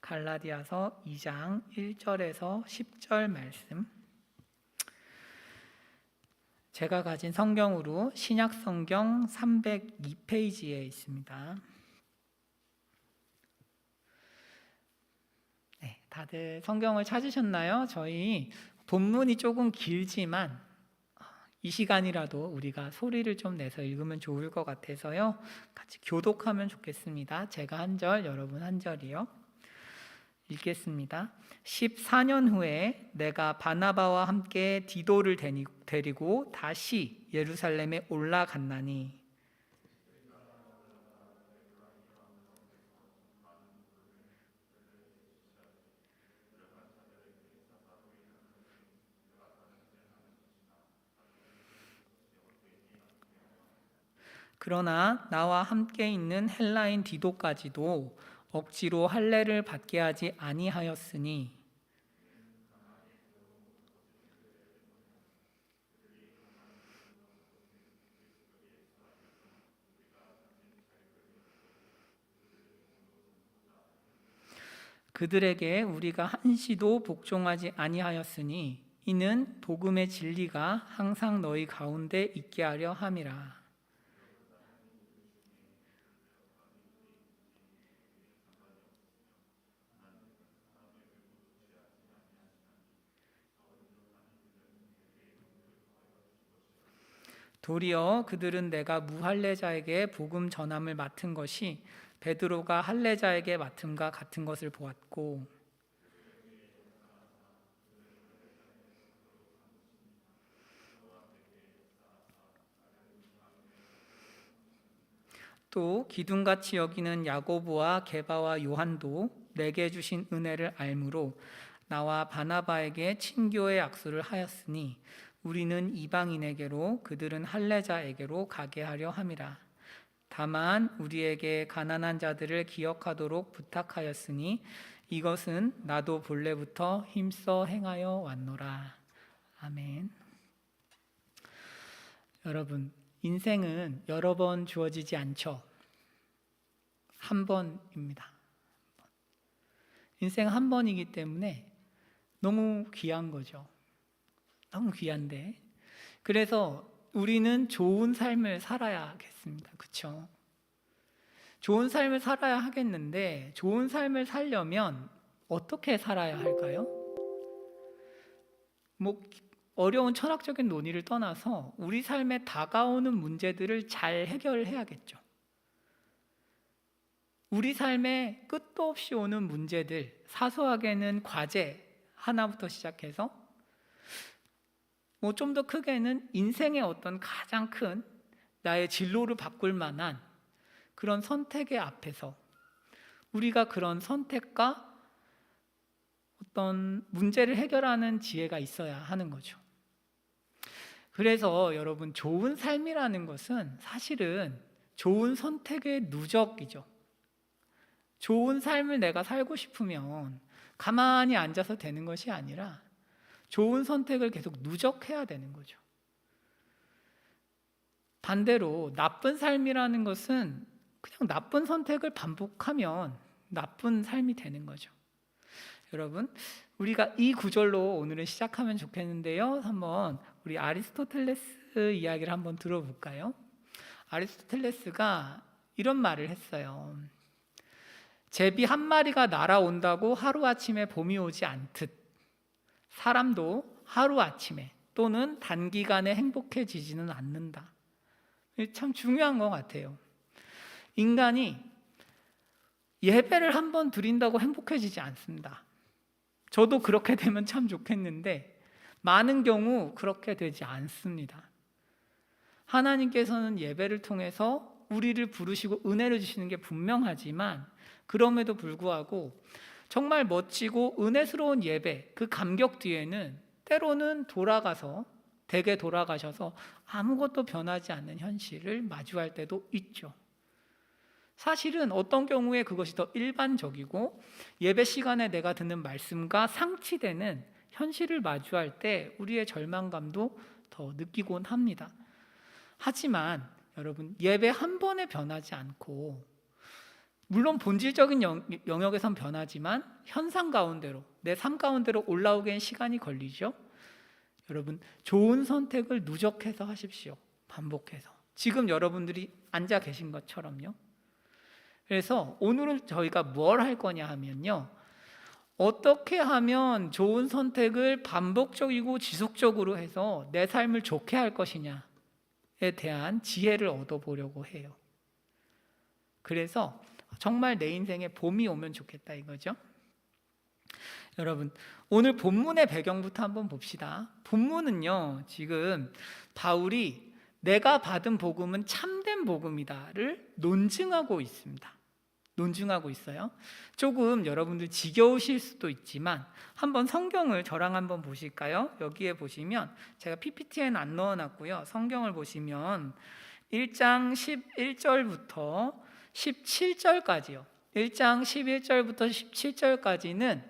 갈라디아서 2장 1절에서 10절 말씀. 제가 가진 성경으로 신약 성경 302페이지에 있습니다. 네, 다들 성경을 찾으셨나요? 저희 본문이 조금 길지만 이 시간이라도 우리가 소리를 좀 내서 읽으면 좋을 것 같아서요. 같이 교독하면 좋겠습니다. 제가 한 절, 여러분 한 절이요. 읽겠습니다. 14년 후에 내가 바나바와 함께 디도를 데리고 다시 예루살렘에 올라갔나니 그러나 나와 함께 있는 헬라인 디도까지도 억지로 할례를 받게 하지 아니하였으니 그들에게 우리가 한시도 복종하지 아니하였으니 이는 복음의 진리가 항상 너희 가운데 있게 하려 함이라. 도리어 그들은 내가 무할례자에게 복음 전함을 맡은 것이 베드로가 할례자에게 맡음과 같은 것을 보았고 또 기둥같이 여기는 야고보와 게바와 요한도 내게 주신 은혜를 알므로 나와 바나바에게 친교의 약속을 하였으니 우리는 이방인에게로 그들은 할례자에게로 가게 하려 함이라. 다만 우리에게 가난한 자들을 기억하도록 부탁하였으니 이것은 나도 본래부터 힘써 행하여 왔노라. 아멘. 여러분, 인생은 여러 번 주어지지 않죠. 한 번입니다. 인생 한 번이기 때문에 너무 귀한 거죠. 너무 귀한데 그래서 우리는 좋은 삶을 살아야겠습니다. 그렇죠? 좋은 삶을 살아야 하겠는데 좋은 삶을 살려면 어떻게 살아야 할까요? 어려운 철학적인 논의를 떠나서 우리 삶에 다가오는 문제들을 잘 해결해야겠죠. 우리 삶에 끝도 없이 오는 문제들, 사소하게는 과제 하나부터 시작해서 좀 더 크게는 인생의 어떤 가장 큰 나의 진로를 바꿀 만한 그런 선택의 앞에서 우리가 그런 선택과 어떤 문제를 해결하는 지혜가 있어야 하는 거죠. 그래서 여러분, 좋은 삶이라는 것은 사실은 좋은 선택의 누적이죠. 좋은 삶을 내가 살고 싶으면 가만히 앉아서 되는 것이 아니라 좋은 선택을 계속 누적해야 되는 거죠. 반대로 나쁜 삶이라는 것은 그냥 나쁜 선택을 반복하면 나쁜 삶이 되는 거죠. 여러분, 우리가 이 구절로 오늘은 시작하면 좋겠는데요. 한번 우리 아리스토텔레스 이야기를 한번 들어볼까요? 아리스토텔레스가 이런 말을 했어요. 제비 한 마리가 날아온다고 하루아침에 봄이 오지 않듯 사람도 하루아침에 또는 단기간에 행복해지지는 않는다. 참 중요한 것 같아요. 인간이 예배를 한번 드린다고 행복해지지 않습니다. 저도 그렇게 되면 참 좋겠는데 많은 경우 그렇게 되지 않습니다. 하나님께서는 예배를 통해서 우리를 부르시고 은혜를 주시는 게 분명하지만 그럼에도 불구하고 정말 멋지고 은혜스러운 예배, 그 감격 뒤에는 때로는 댁에 돌아가셔서 아무것도 변하지 않는 현실을 마주할 때도 있죠. 사실은 어떤 경우에 그것이 더 일반적이고 예배 시간에 내가 듣는 말씀과 상치되는 현실을 마주할 때 우리의 절망감도 더 느끼곤 합니다. 하지만 여러분, 예배 한 번에 변하지 않고 물론 본질적인 영역에선 변하지만 현상 가운데로, 내 삶 가운데로 올라오기엔 시간이 걸리죠. 여러분, 좋은 선택을 누적해서 하십시오. 반복해서. 지금 여러분들이 앉아 계신 것처럼요. 그래서 오늘은 저희가 뭘 할 거냐 하면요, 어떻게 하면 좋은 선택을 반복적이고 지속적으로 해서 내 삶을 좋게 할 것이냐에 대한 지혜를 얻어보려고 해요. 그래서 정말 내 인생에 봄이 오면 좋겠다 이거죠. 여러분, 오늘 본문의 배경부터 한번 봅시다. 본문은요, 지금 바울이 내가 받은 복음은 참된 복음이다를 논증하고 있습니다. 논증하고 있어요. 조금 여러분들 지겨우실 수도 있지만 한번 성경을 저랑 한번 보실까요? 여기에 보시면 제가 PPT에는 안 넣어놨고요. 성경을 보시면 1장 11절부터 17절까지요. 1장 11절부터 17절까지는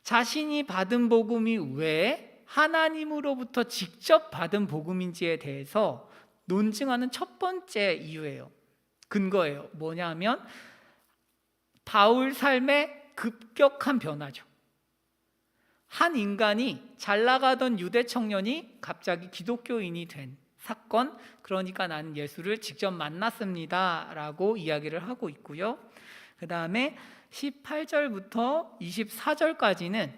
자신이 받은 복음이 왜 하나님으로부터 직접 받은 복음인지에 대해서 논증하는 첫 번째 이유예요. 근거예요. 뭐냐면 바울 삶의 급격한 변화죠. 한 인간이 잘 나가던 유대 청년이 갑자기 기독교인이 된 사건, 그러니까 나는 예수를 직접 만났습니다 라고 이야기를 하고 있고요. 그 다음에 18절부터 24절까지는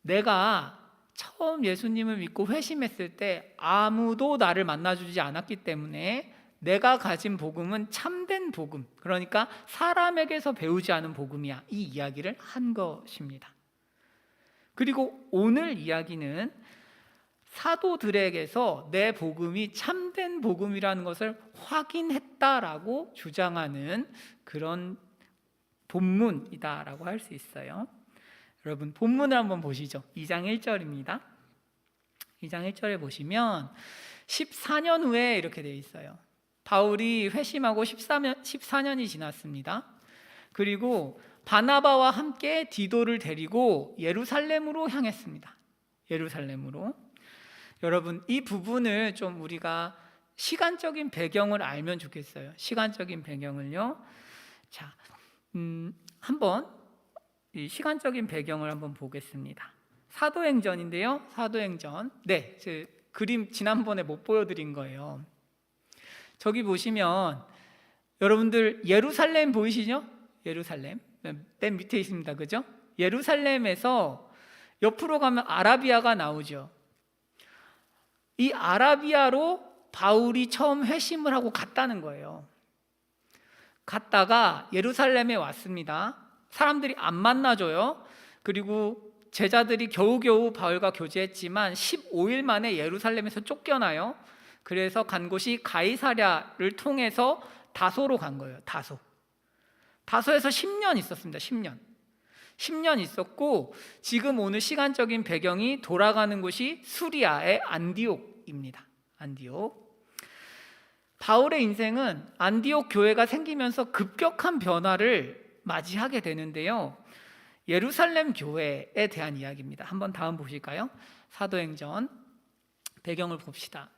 내가 처음 예수님을 믿고 회심했을 때 아무도 나를 만나주지 않았기 때문에 내가 가진 복음은 참된 복음, 그러니까 사람에게서 배우지 않은 복음이야, 이 이야기를 한 것입니다. 그리고 오늘 이야기는 사도들에게서 내 복음이 참된 복음이라는 것을 확인했다라고 주장하는 그런 본문이다라고 할 수 있어요. 여러분, 본문을 한번 보시죠. 2장 1절입니다. 2장 1절에 보시면 14년 후에 이렇게 되어 있어요. 바울이 회심하고 14년이 지났습니다. 그리고 바나바와 함께 디도를 데리고 예루살렘으로 향했습니다. 예루살렘으로. 여러분, 이 부분을 좀 우리가 시간적인 배경을 알면 좋겠어요. 시간적인 배경을요. 자, 한번 이 시간적인 배경을 한번 보겠습니다. 사도행전인데요. 사도행전. 네, 그림 지난번에 못 보여드린 거예요. 저기 보시면 여러분들 예루살렘 보이시죠? 예루살렘. 맨 밑에 있습니다. 그죠? 예루살렘에서 옆으로 가면 아라비아가 나오죠. 이 아라비아로 바울이 처음 회심을 하고 갔다는 거예요. 갔다가 예루살렘에 왔습니다. 사람들이 안 만나줘요. 그리고 제자들이 겨우겨우 바울과 교제했지만 15일 만에 예루살렘에서 쫓겨나요. 그래서 간 곳이 가이사랴를 통해서 다소로 간 거예요. 다소에서 10년 있었습니다. 10년 있었고, 지금 오늘 시간적인 배경이 돌아가는 곳이 수리아의 안디옥입니다. 안디옥. 바울의 인생은 안디옥 교회가 생기면서 급격한 변화를 맞이하게 되는데요. 예루살렘 교회에 대한 이야기입니다. 한번 다음 보실까요? 사도행전 배경을 봅시다.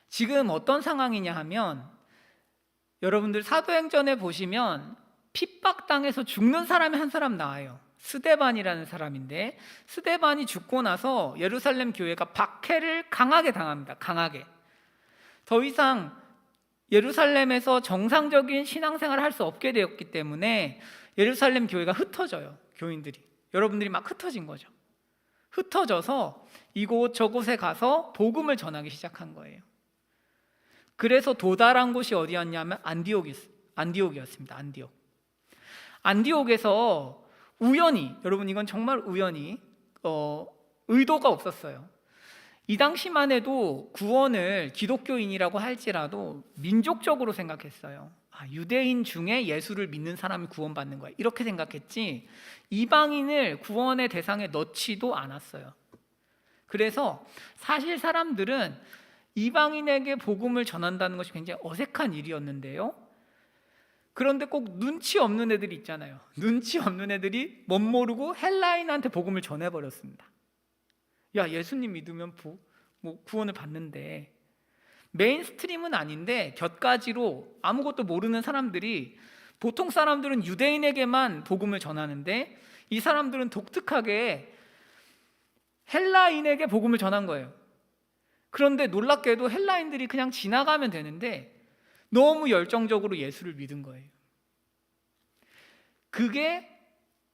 지금 어떤 상황이냐 하면, 여러분들 사도행전에 보시면 핍박당해서 죽는 사람이 한 사람 나와요. 스데반이라는 사람인데, 스데반이 죽고 나서 예루살렘 교회가 박해를 강하게 당합니다. 강하게. 더 이상 예루살렘에서 정상적인 신앙생활을 할 수 없게 되었기 때문에 예루살렘 교회가 흩어져요. 교인들이. 여러분들이 막 흩어진 거죠. 흩어져서 이곳 저곳에 가서 복음을 전하기 시작한 거예요. 그래서 도달한 곳이 어디였냐면 안디옥이었습니다. 안디옥에서 우연히, 여러분 이건 정말 우연히, 의도가 없었어요. 이 당시만 해도 구원을 기독교인이라고 할지라도 민족적으로 생각했어요. 유대인 중에 예수를 믿는 사람이 구원받는 거야, 이렇게 생각했지 이방인을 구원의 대상에 넣지도 않았어요. 그래서 사실 사람들은 이방인에게 복음을 전한다는 것이 굉장히 어색한 일이었는데요. 그런데 꼭 눈치 없는 애들이 있잖아요. 눈치 없는 애들이 멋모르고 헬라인한테 복음을 전해버렸습니다. 야, 예수님 믿으면 구원을 받는데. 메인스트림은 아닌데 곁가지로 아무것도 모르는 사람들이, 보통 사람들은 유대인에게만 복음을 전하는데 이 사람들은 독특하게 헬라인에게 복음을 전한 거예요. 그런데 놀랍게도 헬라인들이 그냥 지나가면 되는데 너무 열정적으로 예수를 믿은 거예요. 그게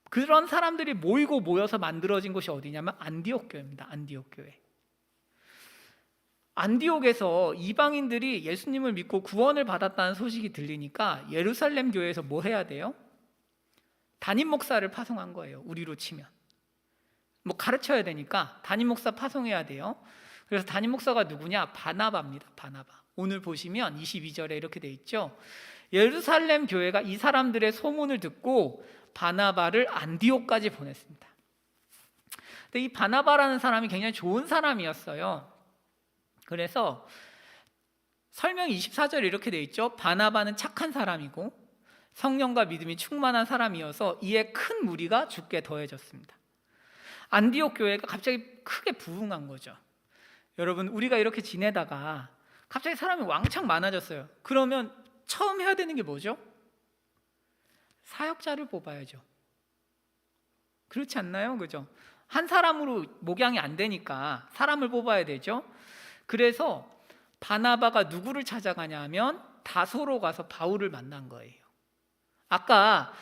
그런 사람들이 모이고 모여서 만들어진 곳이 어디냐면 안디옥 교회입니다. 안디옥 교회. 안디옥에서 이방인들이 예수님을 믿고 구원을 받았다는 소식이 들리니까 예루살렘 교회에서 뭐 해야 돼요? 담임 목사를 파송한 거예요. 우리로 치면 뭐 가르쳐야 되니까 담임 목사 파송해야 돼요. 그래서 담임 목사가 누구냐? 바나바입니다. 바나바. 오늘 보시면 22절에 이렇게 돼 있죠. 예루살렘 교회가 이 사람들의 소문을 듣고 바나바를 안디옥까지 보냈습니다. 근데 이 바나바라는 사람이 굉장히 좋은 사람이었어요. 그래서 설명 24절에 이렇게 돼 있죠. 바나바는 착한 사람이고 성령과 믿음이 충만한 사람이어서 이에 큰 무리가 죽게 더해졌습니다. 안디옥 교회가 갑자기 크게 부흥한 거죠. 여러분, 우리가 이렇게 지내다가 갑자기 사람이 왕창 많아졌어요. 그러면 처음 해야 되는 게 뭐죠? 사역자를 뽑아야죠. 그렇지 않나요? 그죠? 한 사람으로 목양이 안 되니까 사람을 뽑아야 되죠. 그래서 바나바가 누구를 찾아가냐 하면 다소로 가서 바울을 만난 거예요. 아까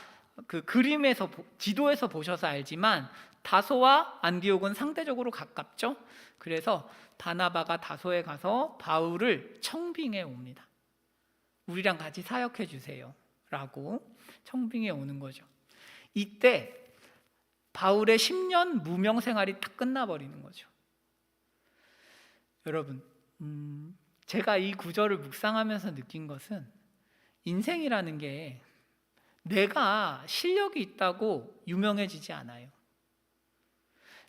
그 그림에서, 지도에서 보셔서 알지만 다소와 안디옥은 상대적으로 가깝죠. 그래서 바나바가 다소에 가서 바울을 청빙해 옵니다. 우리랑 같이 사역해 주세요 라고 청빙해 오는 거죠. 이때 바울의 10년 무명 생활이 딱 끝나버리는 거죠. 여러분, 제가 이 구절을 묵상하면서 느낀 것은 인생이라는 게 내가 실력이 있다고 유명해지지 않아요.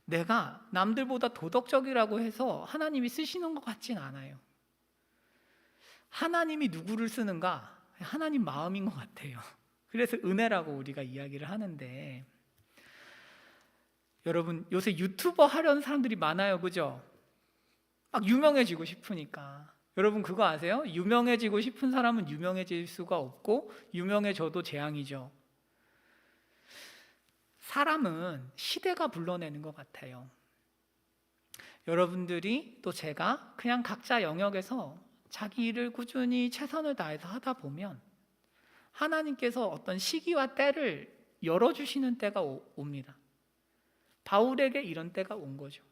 내가 남들보다 도덕적이라고 해서 하나님이 쓰시는 것 같진 않아요. 하나님이 누구를 쓰는가? 하나님 마음인 것 같아요. 그래서 은혜라고 우리가 이야기를 하는데, 여러분, 요새 유튜버 하려는 사람들이 많아요. 그죠? 막 유명해지고 싶으니까. 여러분 그거 아세요? 유명해지고 싶은 사람은 유명해질 수가 없고 유명해져도 재앙이죠. 사람은 시대가 불러내는 것 같아요. 여러분들이 또 제가 그냥 각자 영역에서 자기 일을 꾸준히 최선을 다해서 하다 보면 하나님께서 어떤 시기와 때를 열어주시는 때가 옵니다. 바울에게 이런 때가 온 거죠.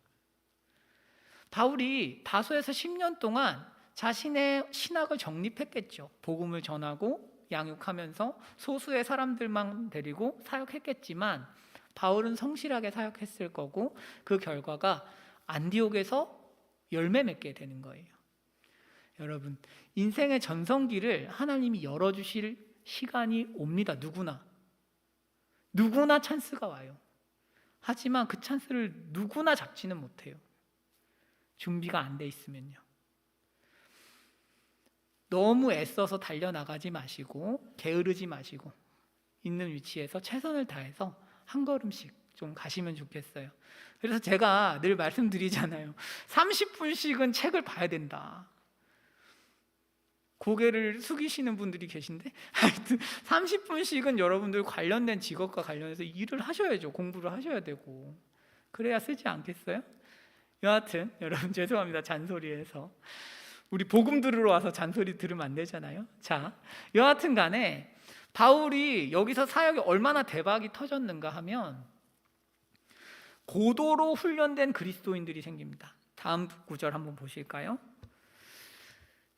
바울이 다소에서 10년 동안 자신의 신학을 정립했겠죠. 복음을 전하고 양육하면서 소수의 사람들만 데리고 사역했겠지만 바울은 성실하게 사역했을 거고 그 결과가 안디옥에서 열매 맺게 되는 거예요. 여러분, 인생의 전성기를 하나님이 열어주실 시간이 옵니다. 누구나 찬스가 와요. 하지만 그 찬스를 누구나 잡지는 못해요. 준비가 안 돼 있으면요. 너무 애써서 달려나가지 마시고 게으르지 마시고 있는 위치에서 최선을 다해서 한 걸음씩 좀 가시면 좋겠어요. 그래서 제가 늘 말씀드리잖아요. 30분씩은 책을 봐야 된다. 고개를 숙이시는 분들이 계신데 하여튼 30분씩은 여러분들 관련된 직업과 관련해서 일을 하셔야죠. 공부를 하셔야 되고 그래야 쓰지 않겠어요? 여하튼 여러분 죄송합니다. 잔소리해서 우리 복음 들으러 와서 잔소리 들으면 안 되잖아요. 자, 여하튼 간에 바울이 여기서 사역이 얼마나 대박이 터졌는가 하면 고도로 훈련된 그리스도인들이 생깁니다. 다음 구절 한번 보실까요?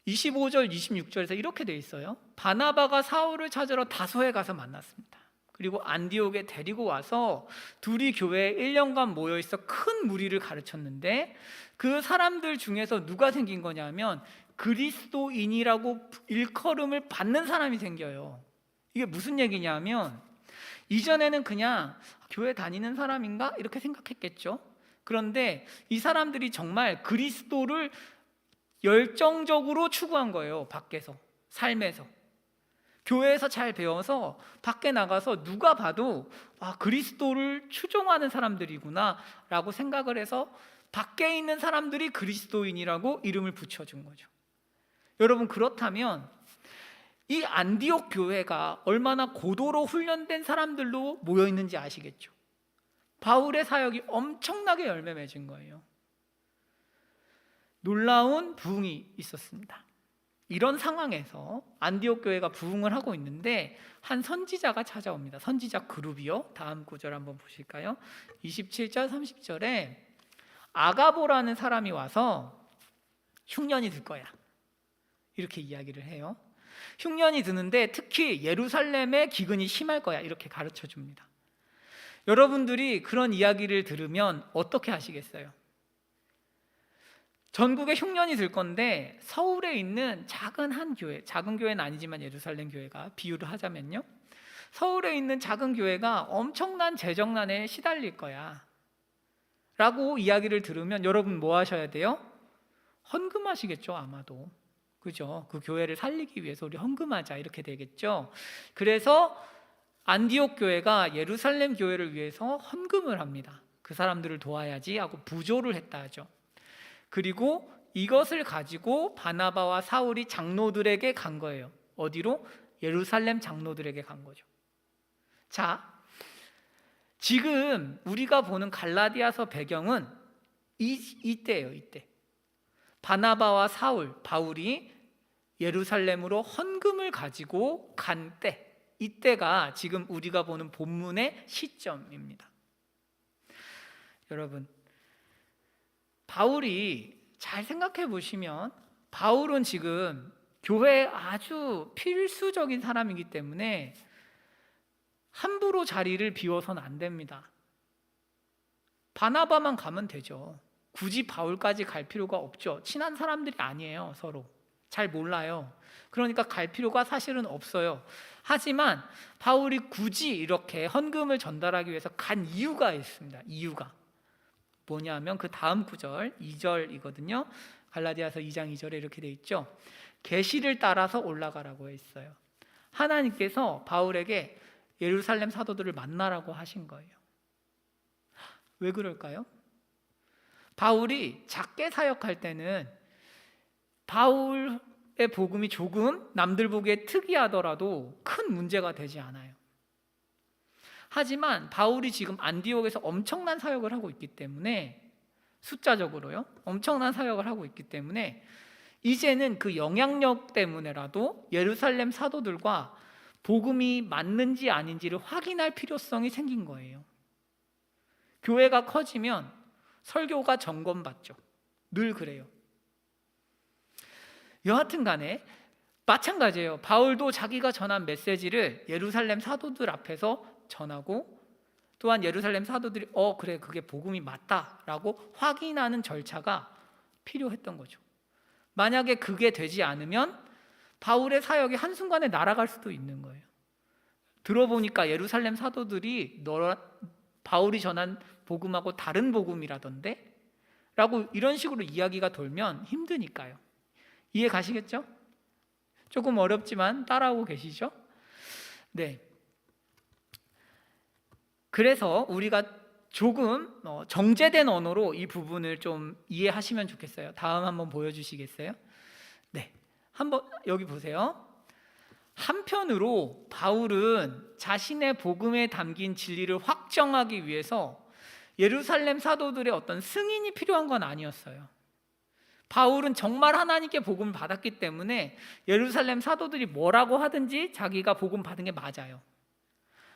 25절 26절에서 이렇게 돼 있어요. 바나바가 사울을 찾으러 다소에 가서 만났습니다. 그리고 안디옥에 데리고 와서 둘이 교회에 1년간 모여있어 큰 무리를 가르쳤는데 그 사람들 중에서 누가 생긴 거냐면 그리스도인이라고 일컬음을 받는 사람이 생겨요. 이게 무슨 얘기냐면 이전에는 그냥 교회 다니는 사람인가 이렇게 생각했겠죠. 그런데 이 사람들이 정말 그리스도를 열정적으로 추구한 거예요. 밖에서, 삶에서. 교회에서 잘 배워서 밖에 나가서 누가 봐도 그리스도를 추종하는 사람들이구나 라고 생각을 해서 밖에 있는 사람들이 그리스도인이라고 이름을 붙여준 거죠. 여러분, 그렇다면 이 안디옥 교회가 얼마나 고도로 훈련된 사람들로 모여 있는지 아시겠죠? 바울의 사역이 엄청나게 열매 맺은 거예요. 놀라운 부흥이 있었습니다. 이런 상황에서 안디옥 교회가 부흥을 하고 있는데 한 선지자가 찾아옵니다. 선지자 그룹이요. 다음 구절 한번 보실까요? 27절 30절에 아가보라는 사람이 와서 흉년이 들 거야, 이렇게 이야기를 해요. 흉년이 드는데 특히 예루살렘의 기근이 심할 거야, 이렇게 가르쳐 줍니다. 여러분들이 그런 이야기를 들으면 어떻게 하시겠어요? 전국에 흉년이 들 건데 서울에 있는 작은 한 교회, 작은 교회는 아니지만 예루살렘 교회가 비유를 하자면요, 서울에 있는 작은 교회가 엄청난 재정난에 시달릴 거야 라고 이야기를 들으면 여러분 뭐 하셔야 돼요? 헌금하시겠죠, 아마도. 그죠? 그 교회를 살리기 위해서 우리 헌금하자, 이렇게 되겠죠. 그래서 안디옥 교회가 예루살렘 교회를 위해서 헌금을 합니다. 그 사람들을 도와야지 하고 부조를 했다 하죠. 그리고 이것을 가지고 바나바와 사울이 장로들에게 간 거예요. 어디로? 예루살렘 장로들에게 간 거죠. 자, 지금 우리가 보는 갈라디아서 배경은 이때예요. 이때 바나바와 바울이 예루살렘으로 헌금을 가지고 간 때, 이때가 지금 우리가 보는 본문의 시점입니다. 여러분, 바울이 잘 생각해 보시면 바울은 지금 교회에 아주 필수적인 사람이기 때문에 함부로 자리를 비워서는 안 됩니다. 바나바만 가면 되죠. 굳이 바울까지 갈 필요가 없죠. 친한 사람들이 아니에요. 서로 잘 몰라요. 그러니까 갈 필요가 사실은 없어요. 하지만 바울이 굳이 이렇게 헌금을 전달하기 위해서 간 이유가 있습니다. 이유가 뭐냐면 그 다음 구절 2절이거든요. 갈라디아서 2장 2절에 이렇게 돼 있죠. 계시를 따라서 올라가라고 했어요. 하나님께서 바울에게 예루살렘 사도들을 만나라고 하신 거예요. 왜 그럴까요? 바울이 작게 사역할 때는 바울의 복음이 조금 남들 보기에 특이하더라도 큰 문제가 되지 않아요. 하지만 바울이 지금 안디옥에서 엄청난 사역을 하고 있기 때문에, 숫자적으로요, 엄청난 사역을 하고 있기 때문에 이제는 그 영향력 때문에라도 예루살렘 사도들과 복음이 맞는지 아닌지를 확인할 필요성이 생긴 거예요. 교회가 커지면 설교가 점검받죠. 늘 그래요. 여하튼 간에 마찬가지예요. 바울도 자기가 전한 메시지를 예루살렘 사도들 앞에서 전하고, 또한 예루살렘 사도들이 그래, 그게 복음이 맞다라고 확인하는 절차가 필요했던 거죠. 만약에 그게 되지 않으면 바울의 사역이 한순간에 날아갈 수도 있는 거예요. 들어보니까 예루살렘 사도들이 바울이 전한 복음하고 다른 복음이라던데? 라고 이런 식으로 이야기가 돌면 힘드니까요. 이해 가시겠죠? 조금 어렵지만 따라오고 계시죠? 네. 그래서 우리가 조금 정제된 언어로 이 부분을 좀 이해하시면 좋겠어요. 다음 한번 보여주시겠어요? 네, 한번 여기 보세요. 한편으로 바울은 자신의 복음에 담긴 진리를 확정하기 위해서 예루살렘 사도들의 어떤 승인이 필요한 건 아니었어요. 바울은 정말 하나님께 복음을 받았기 때문에 예루살렘 사도들이 뭐라고 하든지 자기가 복음 받은 게 맞아요.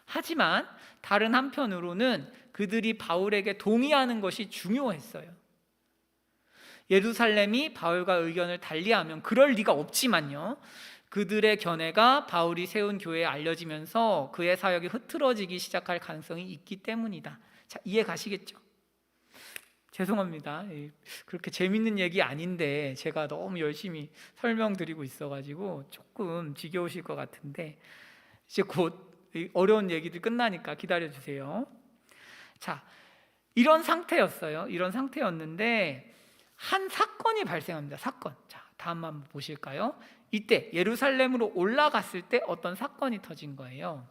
하지만 다른 한편으로는 그들이 바울에게 동의하는 것이 중요했어요. 예루살렘이 바울과 의견을 달리하면 그럴 리가 없지만요, 그들의 견해가 바울이 세운 교회에 알려지면서 그의 사역이 흐트러지기 시작할 가능성이 있기 때문이다. 자, 이해 가시겠죠? 죄송합니다. 그렇게 재밌는 얘기 아닌데 제가 너무 열심히 설명드리고 있어가지고 조금 지겨우실 것 같은데, 이제 곧 어려운 얘기들 끝나니까 기다려주세요. 자, 이런 상태였어요. 이런 상태였는데 한 사건이 발생합니다. 사건. 자, 다음 한번 보실까요? 이때 예루살렘으로 올라갔을 때 어떤 사건이 터진 거예요.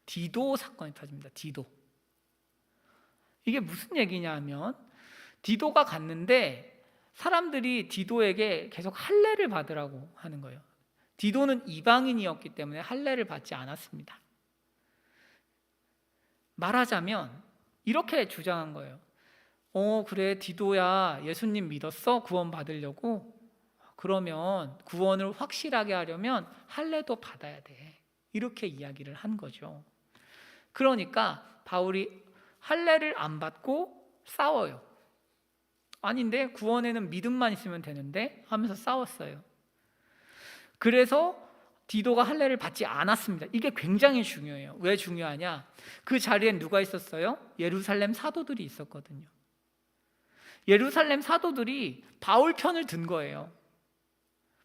디도 사건이 터집니다. 디도. 이게 무슨 얘기냐 하면, 디도가 갔는데 사람들이 디도에게 계속 할례를 받으라고 하는 거예요. 디도는 이방인이었기 때문에 할례를 받지 않았습니다. 말하자면 이렇게 주장한 거예요. 그래, 디도야, 예수님 믿었어? 구원 받으려고? 그러면 구원을 확실하게 하려면 할례도 받아야 돼. 이렇게 이야기를 한 거죠. 그러니까 바울이 할례를 안 받고 싸워요. 아닌데 구원에는 믿음만 있으면 되는데 하면서 싸웠어요. 그래서 디도가 할례를 받지 않았습니다. 이게 굉장히 중요해요. 왜 중요하냐? 그 자리엔 누가 있었어요? 예루살렘 사도들이 있었거든요. 예루살렘 사도들이 바울 편을 든 거예요.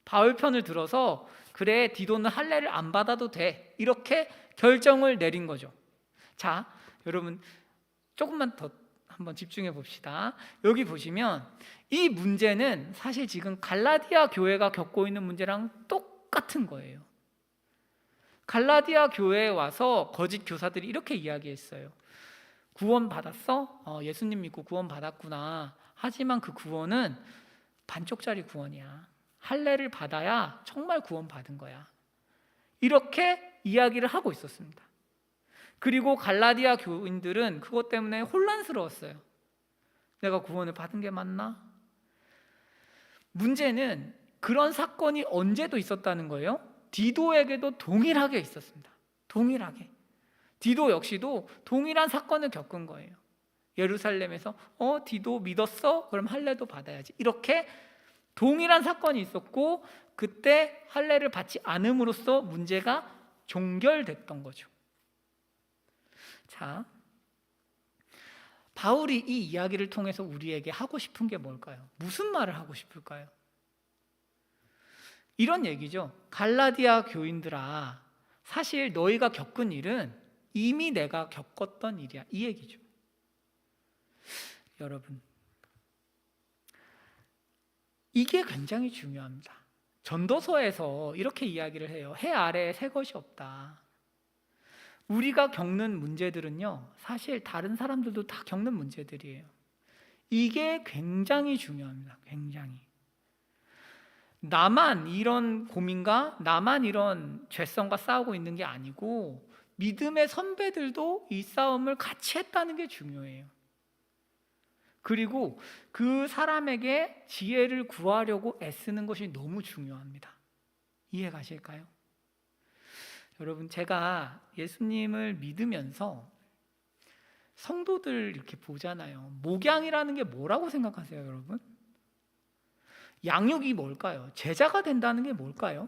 바울 편을 들어서 그래, 디도는 할례를 안 받아도 돼, 이렇게 결정을 내린 거죠. 자, 여러분 조금만 더 한번 집중해 봅시다. 여기 보시면 이 문제는 사실 지금 갈라디아 교회가 겪고 있는 문제랑 똑같은 거예요. 갈라디아 교회에 와서 거짓 교사들이 이렇게 이야기했어요. 구원 받았어? 예수님 믿고 구원 받았구나. 하지만 그 구원은 반쪽짜리 구원이야. 할례를 받아야 정말 구원 받은 거야. 이렇게 이야기를 하고 있었습니다. 그리고 갈라디아 교인들은 그것 때문에 혼란스러웠어요. 내가 구원을 받은 게 맞나? 문제는 그런 사건이 언제도 있었다는 거예요. 디도에게도 동일하게 있었습니다. 동일하게. 디도 역시도 동일한 사건을 겪은 거예요. 예루살렘에서 디도 믿었어? 그럼 할례도 받아야지. 이렇게 동일한 사건이 있었고 그때 할례를 받지 않음으로써 문제가 종결됐던 거죠. 자, 바울이 이 이야기를 통해서 우리에게 하고 싶은 게 뭘까요? 무슨 말을 하고 싶을까요? 이런 얘기죠. 갈라디아 교인들아, 사실 너희가 겪은 일은 이미 내가 겪었던 일이야, 이 얘기죠. 여러분, 이게 굉장히 중요합니다. 전도서에서 이렇게 이야기를 해요. 해 아래에 새 것이 없다. 우리가 겪는 문제들은요, 사실 다른 사람들도 다 겪는 문제들이에요. 이게 굉장히 중요합니다. 굉장히. 나만 이런 고민과 나만 이런 죄성과 싸우고 있는 게 아니고 믿음의 선배들도 이 싸움을 같이 했다는 게 중요해요. 그리고 그 사람에게 지혜를 구하려고 애쓰는 것이 너무 중요합니다. 이해 가실까요? 여러분, 제가 예수님을 믿으면서 성도들 이렇게 보잖아요. 목양이라는 게 뭐라고 생각하세요, 여러분? 양육이 뭘까요? 제자가 된다는 게 뭘까요?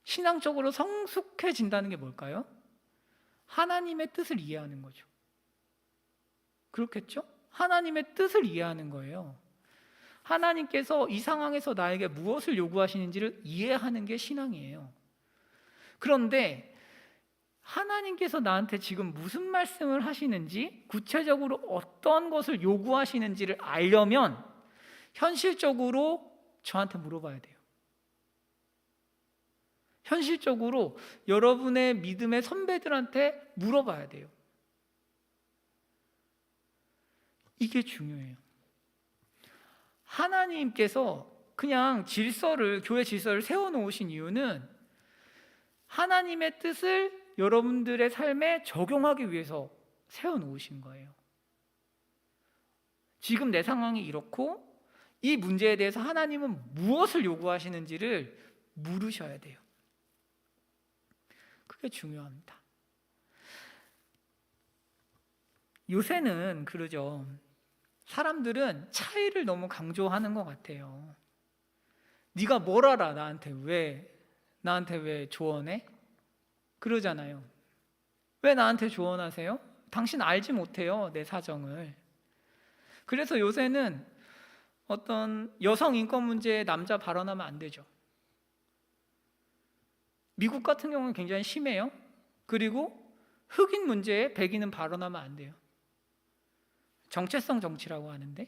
신앙적으로 성숙해진다는 게 뭘까요? 하나님의 뜻을 이해하는 거죠. 그렇겠죠? 하나님의 뜻을 이해하는 거예요. 하나님께서 이 상황에서 나에게 무엇을 요구하시는지를 이해하는 게 신앙이에요. 그런데 하나님께서 나한테 지금 무슨 말씀을 하시는지, 구체적으로 어떤 것을 요구하시는지를 알려면 현실적으로 저한테 물어봐야 돼요. 현실적으로 여러분의 믿음의 선배들한테 물어봐야 돼요. 이게 중요해요. 하나님께서 그냥 교회 질서를 세워놓으신 이유는 하나님의 뜻을 여러분들의 삶에 적용하기 위해서 세워놓으신 거예요. 지금 내 상황이 이렇고 이 문제에 대해서 하나님은 무엇을 요구하시는지를 물으셔야 돼요. 그게 중요합니다. 요새는 그러죠. 사람들은 차이를 너무 강조하는 것 같아요. 네가 뭘 알아? 나한테 왜 조언해? 그러잖아요. 왜 나한테 조언하세요? 당신 알지 못해요, 내 사정을. 그래서 요새는 어떤 여성 인권 문제에 남자 발언하면 안 되죠. 미국 같은 경우는 굉장히 심해요. 그리고 흑인 문제에 백인은 발언하면 안 돼요. 정체성 정치라고 하는데,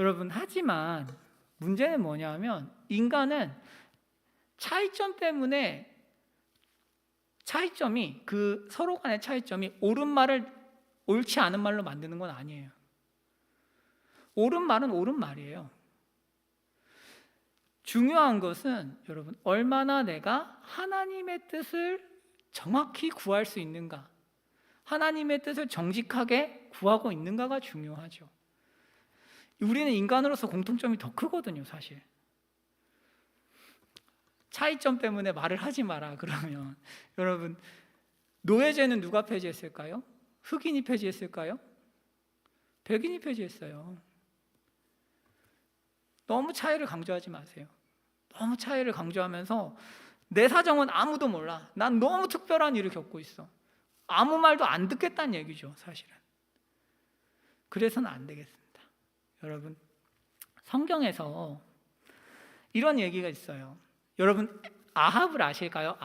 여러분, 하지만 문제는 뭐냐면 인간은 차이점 때문에 서로 간의 차이점이 옳은 말을 옳지 않은 말로 만드는 건 아니에요. 옳은 말은 옳은 말이에요. 중요한 것은 여러분 얼마나 내가 하나님의 뜻을 정확히 구할 수 있는가, 하나님의 뜻을 정직하게 구하고 있는가가 중요하죠. 우리는 인간으로서 공통점이 더 크거든요, 사실. 차이점 때문에 말을 하지 마라 그러면 여러분, 노예제는 누가 폐지했을까요? 흑인이 폐지했을까요? 백인이 폐지했어요. 너무 차이를 강조하지 마세요. 너무 차이를 강조하면서 내 사정은 아무도 몰라, 난 너무 특별한 일을 겪고 있어, 아무 말도 안 듣겠다는 얘기죠, 사실은. 그래서는 안 되겠습니다. 여러분, 성경에서 이런 얘기가 있어요. 여러분, 아합을 아실까요?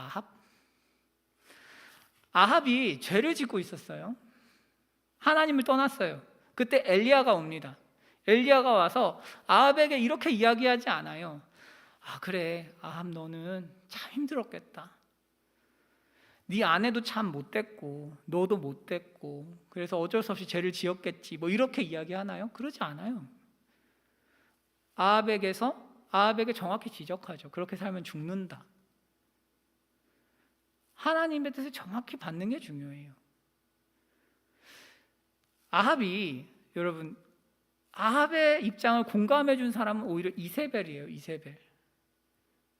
아합이 죄를 짓고 있었어요. 하나님을 떠났어요. 그때 엘리야가 옵니다. 엘리야가 와서 아합에게 이렇게 이야기하지 않아요. 아, 그래, 아합 너는 참 힘들었겠다. 네 아내도 참 못됐고 너도 못됐고 그래서 어쩔 수 없이 죄를 지었겠지, 뭐 이렇게 이야기하나요? 그러지 않아요. 아합에게 정확히 지적하죠. 그렇게 살면 죽는다. 하나님의 뜻을 정확히 받는 게 중요해요. 여러분, 아합의 입장을 공감해 준 사람은 오히려 이세벨이에요. 이세벨.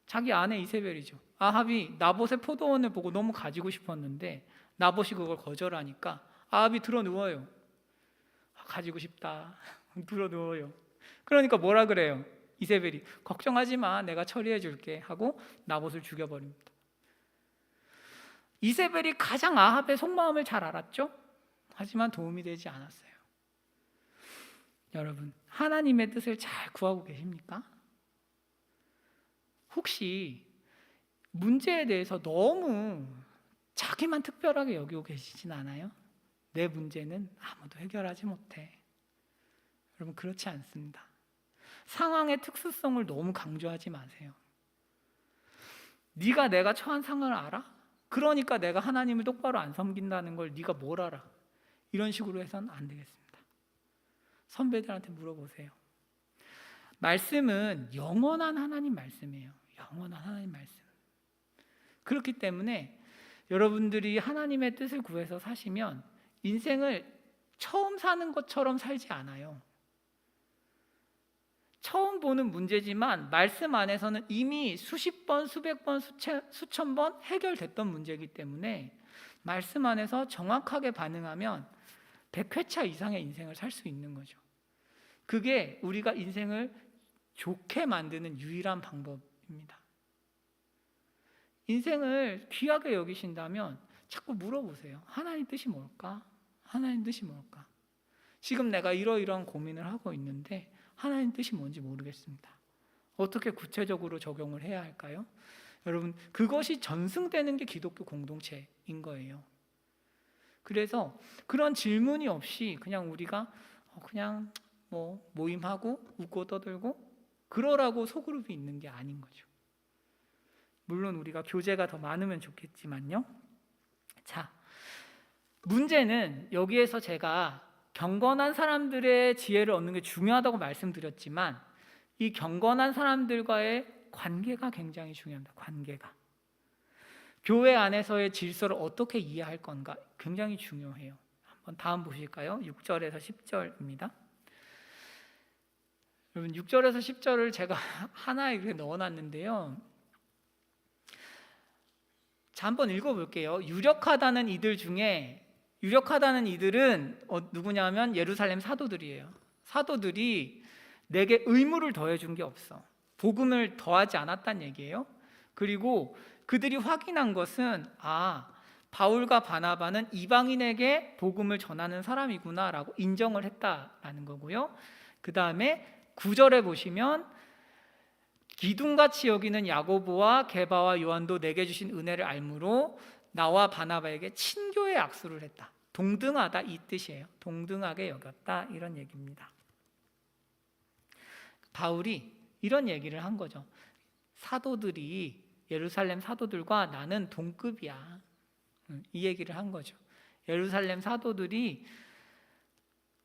자기 아내 이세벨이죠. 아합이 나봇의 포도원을 보고 너무 가지고 싶었는데 나봇이 그걸 거절하니까 아합이 들어 누워요. 가지고 싶다. 들어 누워요. 그러니까 뭐라 그래요? 이세벨이 걱정하지 마, 내가 처리해 줄게 하고 나봇을 죽여버립니다. 이세벨이 가장 아합의 속마음을 잘 알았죠? 하지만 도움이 되지 않았어요. 여러분, 하나님의 뜻을 잘 구하고 계십니까? 혹시 문제에 대해서 너무 자기만 특별하게 여기고 계시진 않아요? 내 문제는 아무도 해결하지 못해. 여러분, 그렇지 않습니다. 상황의 특수성을 너무 강조하지 마세요. 네가 내가 처한 상황을 알아? 그러니까 내가 하나님을 똑바로 안 섬긴다는 걸 네가 뭘 알아? 이런 식으로 해서는 안 되겠습니다. 선배들한테 물어보세요. 말씀은 영원한 하나님 말씀이에요. 영원한 하나님 말씀. 그렇기 때문에 여러분들이 하나님의 뜻을 구해서 사시면 인생을 처음 사는 것처럼 살지 않아요. 처음 보는 문제지만 말씀 안에서는 이미 수십 번, 수백 번, 수천 번 해결됐던 문제이기 때문에 말씀 안에서 정확하게 반응하면 100회차 이상의 인생을 살 수 있는 거죠. 그게 우리가 인생을 좋게 만드는 유일한 방법입니다. 인생을 귀하게 여기신다면 자꾸 물어보세요. 하나님 뜻이 뭘까? 하나님 뜻이 뭘까? 지금 내가 이러이러한 고민을 하고 있는데 하나님 뜻이 뭔지 모르겠습니다. 어떻게 구체적으로 적용을 해야 할까요? 여러분, 그것이 전승되는 게 기독교 공동체인 거예요. 그래서 그런 질문이 없이 그냥 우리가 그냥 모임하고 웃고 떠들고 그러라고 소그룹이 있는 게 아닌 거죠. 물론 우리가 교제가 더 많으면 좋겠지만요. 자, 문제는 여기에서 제가 경건한 사람들의 지혜를 얻는 게 중요하다고 말씀드렸지만 이 경건한 사람들과의 관계가 굉장히 중요합니다. 관계가. 교회 안에서의 질서를 어떻게 이해할 건가 굉장히 중요해요. 한번 다음 보실까요? 6절에서 10절입니다. 여러분, 6절에서 10절을 제가 하나에 이렇게 넣어놨는데요. 자, 한번 읽어볼게요. 유력하다는 이들은 누구냐면 예루살렘 사도들이에요. 사도들이 내게 의무를 더해준 게 없어. 복음을 더하지 않았다는 얘기예요. 그리고 그들이 확인한 것은 바울과 바나바는 이방인에게 복음을 전하는 사람이구나라고 인정을 했다라는 거고요. 그 다음에 9절에 보시면 기둥같이 여기는 야고보와 게바와 요한도 내게 주신 은혜를 알므로 나와 바나바에게 친교의 악수를 했다. 동등하다 이 뜻이에요. 동등하게 여겼다 이런 얘기입니다. 바울이 이런 얘기를 한 거죠. 사도들이 예루살렘 사도들과 나는 동급이야. 이 얘기를 한 거죠. 예루살렘 사도들이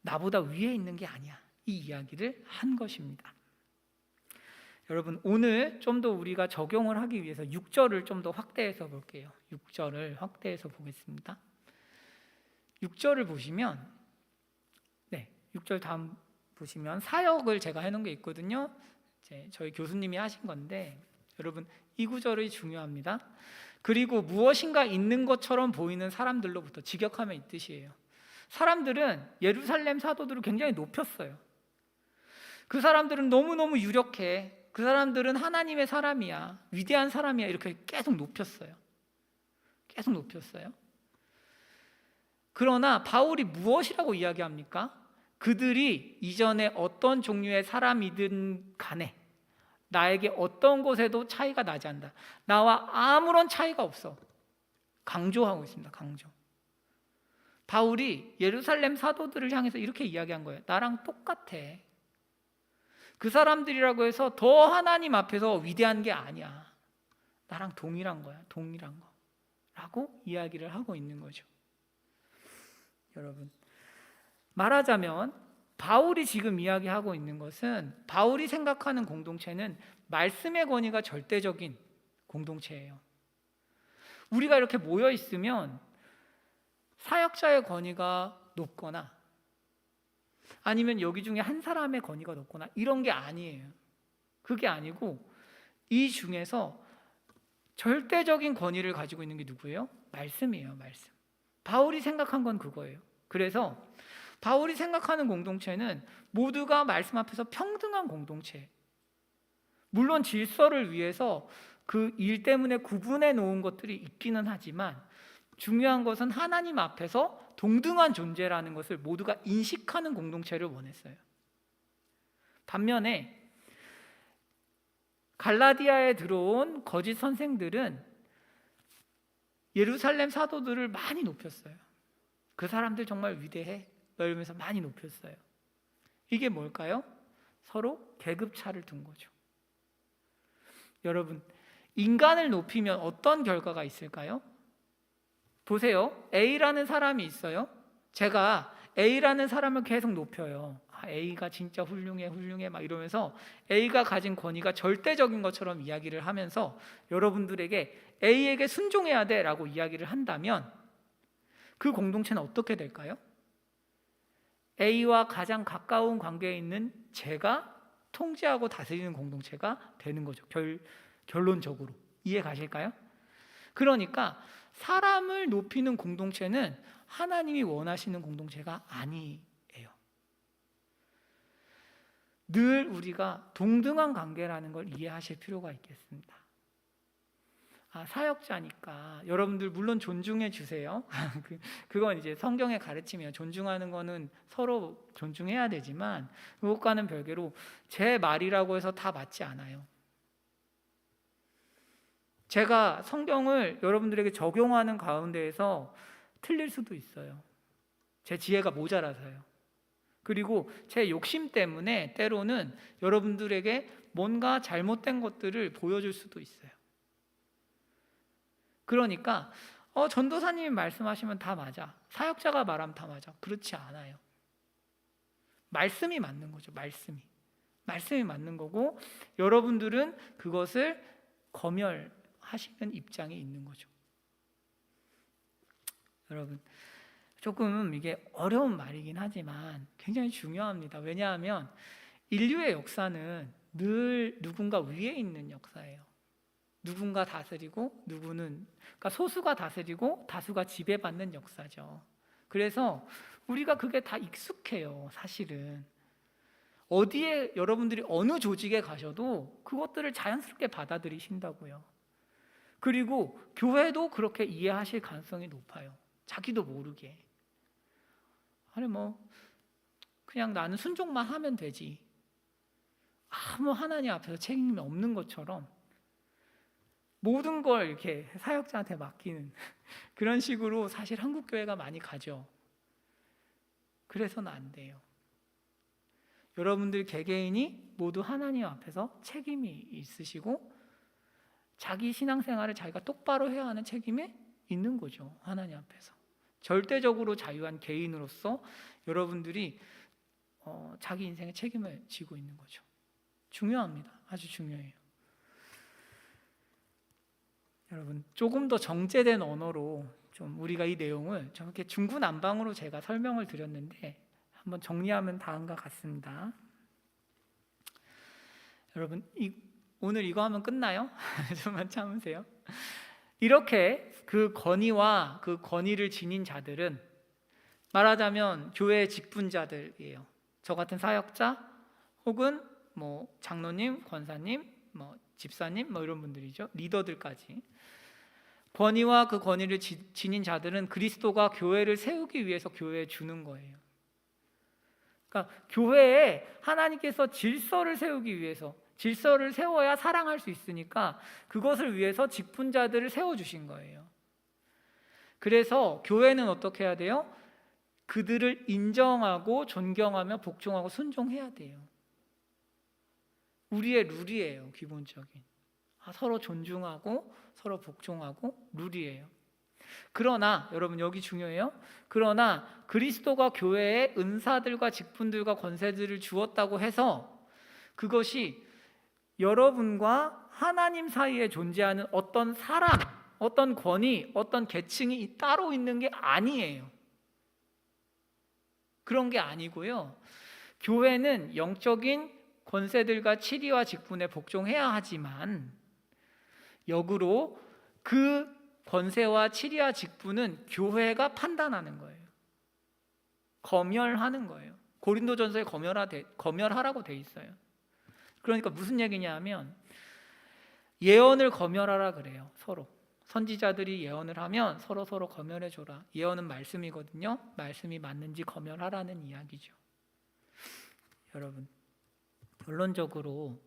나보다 위에 있는 게 아니야. 이 이야기를 한 것입니다. 여러분, 오늘 좀 더 우리가 적용을 하기 위해서 6절을 좀 더 확대해서 볼게요. 6절을 확대해서 보겠습니다. 6절을 보시면, 6절 다음 보시면 사역을 제가 해놓은 게 있거든요. 이제 저희 교수님이 하신 건데, 여러분 이 구절이 중요합니다. 그리고 무엇인가 있는 것처럼 보이는 사람들로부터 직역하면 이 뜻이에요. 사람들은 예루살렘 사도들을 굉장히 높였어요. 그 사람들은 너무너무 유력해. 그 사람들은 하나님의 사람이야, 위대한 사람이야, 이렇게 계속 높였어요. 계속 높였어요. 그러나 바울이 무엇이라고 이야기합니까? 그들이 이전에 어떤 종류의 사람이든 간에 나에게 어떤 곳에도 차이가 나지 않는다. 나와 아무런 차이가 없어. 강조하고 있습니다. 강조. 바울이 예루살렘 사도들을 향해서 이렇게 이야기한 거예요. 나랑 똑같아. 그 사람들이라고 해서 더 하나님 앞에서 위대한 게 아니야. 나랑 동일한 거야. 동일한 거. 라고 이야기를 하고 있는 거죠. 여러분, 말하자면 바울이 지금 이야기하고 있는 것은, 바울이 생각하는 공동체는 말씀의 권위가 절대적인 공동체예요. 우리가 이렇게 모여 있으면 사역자의 권위가 높거나 아니면 여기 중에 한 사람의 권위가 높거나 이런 게 아니에요. 그게 아니고 이 중에서 절대적인 권위를 가지고 있는 게 누구예요? 말씀이에요. 말씀. 바울이 생각한 건 그거예요. 그래서 바울이 생각하는 공동체는 모두가 말씀 앞에서 평등한 공동체. 물론 질서를 위해서 그 일 때문에 구분해 놓은 것들이 있기는 하지만 중요한 것은 하나님 앞에서 동등한 존재라는 것을 모두가 인식하는 공동체를 원했어요. 반면에 갈라디아에 들어온 거짓 선생들은 예루살렘 사도들을 많이 높였어요. 그 사람들 정말 위대해 이러면서 많이 높였어요. 이게 뭘까요? 서로 계급차를 둔 거죠. 여러분, 인간을 높이면 어떤 결과가 있을까요? 보세요. A라는 사람이 있어요. 제가 A라는 사람을 계속 높여요. A가 진짜 훌륭해 막 이러면서 A가 가진 권위가 절대적인 것처럼 이야기를 하면서 여러분들에게 A에게 순종해야 돼 라고 이야기를 한다면 그 공동체는 어떻게 될까요? A와 가장 가까운 관계에 있는 제가 통제하고 다스리는 공동체가 되는 거죠. 결론적으로. 이해 가실까요? 그러니까 사람을 높이는 공동체는 하나님이 원하시는 공동체가 아니에요. 늘 우리가 동등한 관계라는 걸 이해하실 필요가 있겠습니다. 사역자니까 여러분들 물론 존중해 주세요. 그건 이제 성경의 가르침이에요. 존중하는 거는 서로 존중해야 되지만 그것과는 별개로 제 말이라고 해서 다 맞지 않아요. 제가 성경을 여러분들에게 적용하는 가운데에서 틀릴 수도 있어요. 제 지혜가 모자라서요. 그리고 제 욕심 때문에 때로는 여러분들에게 뭔가 잘못된 것들을 보여줄 수도 있어요. 그러니까 전도사님이 말씀하시면 다 맞아, 사역자가 말하면 다 맞아, 그렇지 않아요. 말씀이 맞는 거죠. 말씀이 맞는 거고 여러분들은 그것을 검열하시는 입장에 있는 거죠. 여러분, 조금 이게 어려운 말이긴 하지만 굉장히 중요합니다. 왜냐하면 인류의 역사는 늘 누군가 위에 있는 역사예요. 누군가 다스리고 그러니까 소수가 다스리고 다수가 지배받는 역사죠. 그래서 우리가 그게 다 익숙해요. 사실은 어디에 여러분들이 어느 조직에 가셔도 그것들을 자연스럽게 받아들이신다고요. 그리고 교회도 그렇게 이해하실 가능성이 높아요. 자기도 모르게. 아니 그냥 나는 순종만 하면 되지, 아무 하나님 앞에서 책임이 없는 것처럼 모든 걸 이렇게 사역자한테 맡기는 그런 식으로 사실 한국 교회가 많이 가죠. 그래서는 안 돼요. 여러분들 개개인이 모두 하나님 앞에서 책임이 있으시고 자기 신앙생활을 자기가 똑바로 해야 하는 책임이 있는 거죠. 하나님 앞에서 절대적으로 자유한 개인으로서 여러분들이 자기 인생의 책임을 지고 있는 거죠. 중요합니다. 아주 중요해요. 여러분, 조금 더 정제된 언어로 좀 우리가 이 내용을 저렇게 중구난방으로 제가 설명을 드렸는데 한번 정리하면 다음과 같습니다. 여러분, 오늘 이거 하면 끝나요? 좀만 참으세요. 이렇게 그 권위와 그 권위를 지닌 자들은 말하자면 교회의 직분자들이에요. 저 같은 사역자 혹은 뭐 장로님, 권사님, 뭐 집사님 뭐 이런 분들이죠. 리더들까지. 권위와 그 권위를 지닌 자들은 그리스도가 교회를 세우기 위해서 교회에 주는 거예요. 그러니까 교회에 하나님께서 질서를 세우기 위해서, 질서를 세워야 사랑할 수 있으니까 그것을 위해서 직분자들을 세워주신 거예요. 그래서 교회는 어떻게 해야 돼요? 그들을 인정하고 존경하며 복종하고 순종해야 돼요. 우리의 룰이에요. 기본적인 서로 존중하고 서로 복종하고 룰이에요. 그러나 여러분 여기 중요해요. 그러나 그리스도가 교회에 은사들과 직분들과 권세들을 주었다고 해서 그것이 여러분과 하나님 사이에 존재하는 어떤 사람, 어떤 권위, 어떤 계층이 따로 있는 게 아니에요. 그런 게 아니고요. 교회는 영적인 권세들과 치리와 직분에 복종해야 하지만 역으로 그 권세와 치리와 직분은 교회가 판단하는 거예요. 검열하는 거예요. 고린도전서에 검열하라고 돼 있어요. 그러니까 무슨 얘기냐 하면 예언을 검열하라 그래요. 서로 선지자들이 예언을 하면 서로 검열해 줘라. 예언은 말씀이거든요. 말씀이 맞는지 검열하라는 이야기죠. 여러분, 결론적으로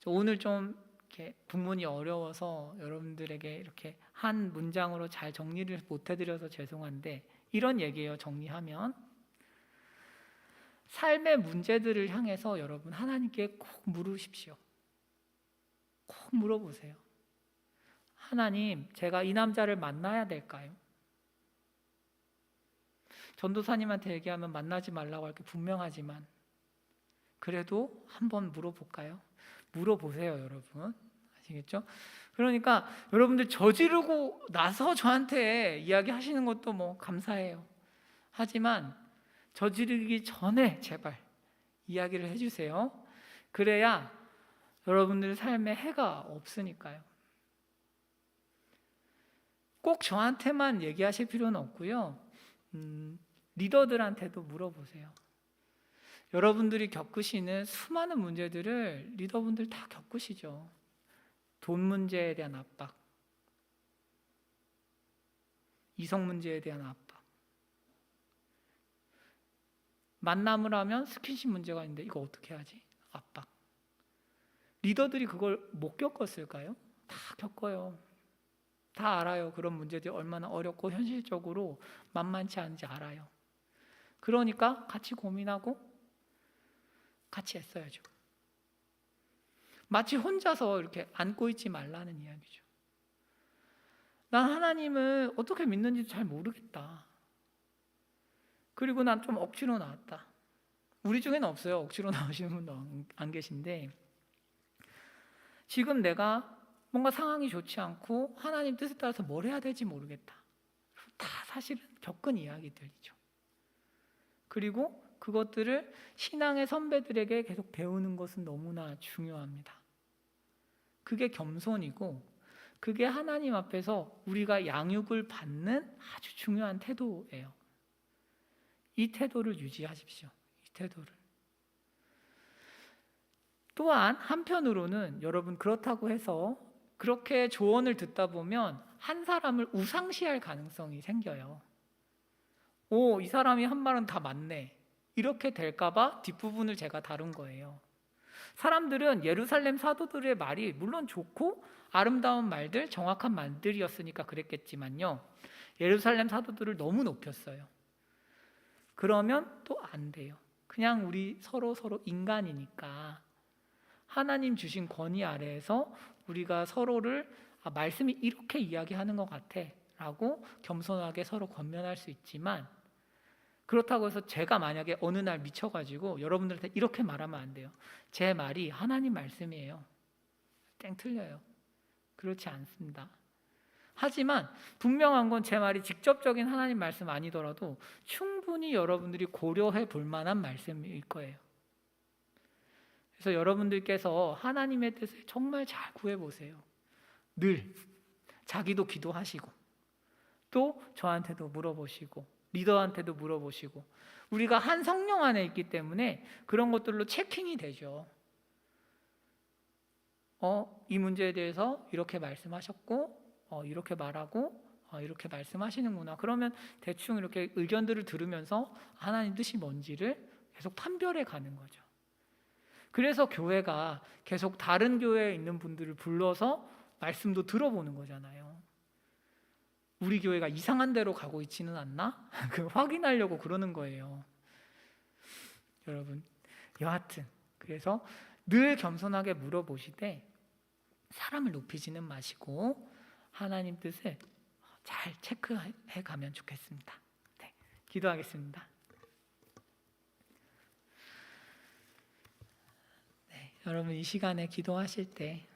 오늘 좀 이렇게 본문이 어려워서 여러분들에게 이렇게 한 문장으로 잘 정리를 못 해드려서 죄송한데 이런 얘기예요. 정리하면 삶의 문제들을 향해서 여러분 하나님께 꼭 물으십시오. 꼭 물어보세요. 하나님, 제가 이 남자를 만나야 될까요? 전도사님한테 얘기하면 만나지 말라고 할 게 분명하지만 그래도 한번 물어볼까요? 물어보세요, 여러분. 아시겠죠? 그러니까 여러분들 저지르고 나서 저한테 이야기하시는 것도 뭐 감사해요. 하지만 저지르기 전에 제발 이야기를 해주세요. 그래야 여러분들 삶에 해가 없으니까요. 꼭 저한테만 얘기하실 필요는 없고요. 리더들한테도 물어보세요. 여러분들이 겪으시는 수많은 문제들을 리더분들 다 겪으시죠. 돈 문제에 대한 압박, 이성 문제에 대한 압박, 만남을 하면 스킨십 문제가 있는데 이거 어떻게 하지? 압박. 리더들이 그걸 못 겪었을까요? 다 겪어요. 다 알아요. 그런 문제들이 얼마나 어렵고 현실적으로 만만치 않은지 알아요. 그러니까 같이 고민하고 같이 애써야죠. 마치 혼자서 이렇게 안고 있지 말라는 이야기죠. 난 하나님을 어떻게 믿는지 잘 모르겠다. 그리고 난 좀 억지로 나왔다. 우리 중에는 없어요. 억지로 나오시는 분도 안 계신데 지금 내가 뭔가 상황이 좋지 않고 하나님 뜻에 따라서 뭘 해야 될지 모르겠다. 다 사실은 겪은 이야기들이죠. 그리고 그것들을 신앙의 선배들에게 계속 배우는 것은 너무나 중요합니다. 그게 겸손이고 그게 하나님 앞에서 우리가 양육을 받는 아주 중요한 태도예요. 이 태도를 유지하십시오. 이 태도를. 또한 한편으로는 여러분 그렇다고 해서 그렇게 조언을 듣다 보면 한 사람을 우상시할 가능성이 생겨요. 오, 이 사람이 한 말은 다 맞네. 이렇게 될까봐 뒷부분을 제가 다룬 거예요. 사람들은 예루살렘 사도들의 말이 물론 좋고 아름다운 말들, 정확한 말들이었으니까 그랬겠지만요. 예루살렘 사도들을 너무 높였어요. 그러면 또 안 돼요. 그냥 우리 서로 인간이니까 하나님 주신 권위 아래에서 우리가 서로를 말씀이 이렇게 이야기하는 것 같아 라고 겸손하게 서로 권면할 수 있지만 그렇다고 해서 제가 만약에 어느 날 미쳐가지고 여러분들한테 이렇게 말하면 안 돼요. 제 말이 하나님 말씀이에요. 땡 틀려요. 그렇지 않습니다. 하지만 분명한 건 제 말이 직접적인 하나님 말씀 아니더라도 충분히 여러분들이 고려해 볼 만한 말씀일 거예요. 그래서 여러분들께서 하나님의 뜻을 정말 잘 구해보세요. 늘 자기도 기도하시고 또 저한테도 물어보시고 리더한테도 물어보시고 우리가 한 성령 안에 있기 때문에 그런 것들로 체킹이 되죠. 이 문제에 대해서 이렇게 말씀하셨고 이렇게 말하고 이렇게 말씀하시는구나. 그러면 대충 이렇게 의견들을 들으면서 하나님 뜻이 뭔지를 계속 판별해 가는 거죠. 그래서 교회가 계속 다른 교회에 있는 분들을 불러서 말씀도 들어보는 거잖아요. 우리 교회가 이상한 데로 가고 있지는 않나? 그 확인하려고 그러는 거예요. 여러분, 여하튼 그래서 늘 겸손하게 물어보시되 사람을 높이지는 마시고 하나님 뜻을 잘 체크해 가면 좋겠습니다. 네, 기도하겠습니다. 네, 여러분 이 시간에 기도하실 때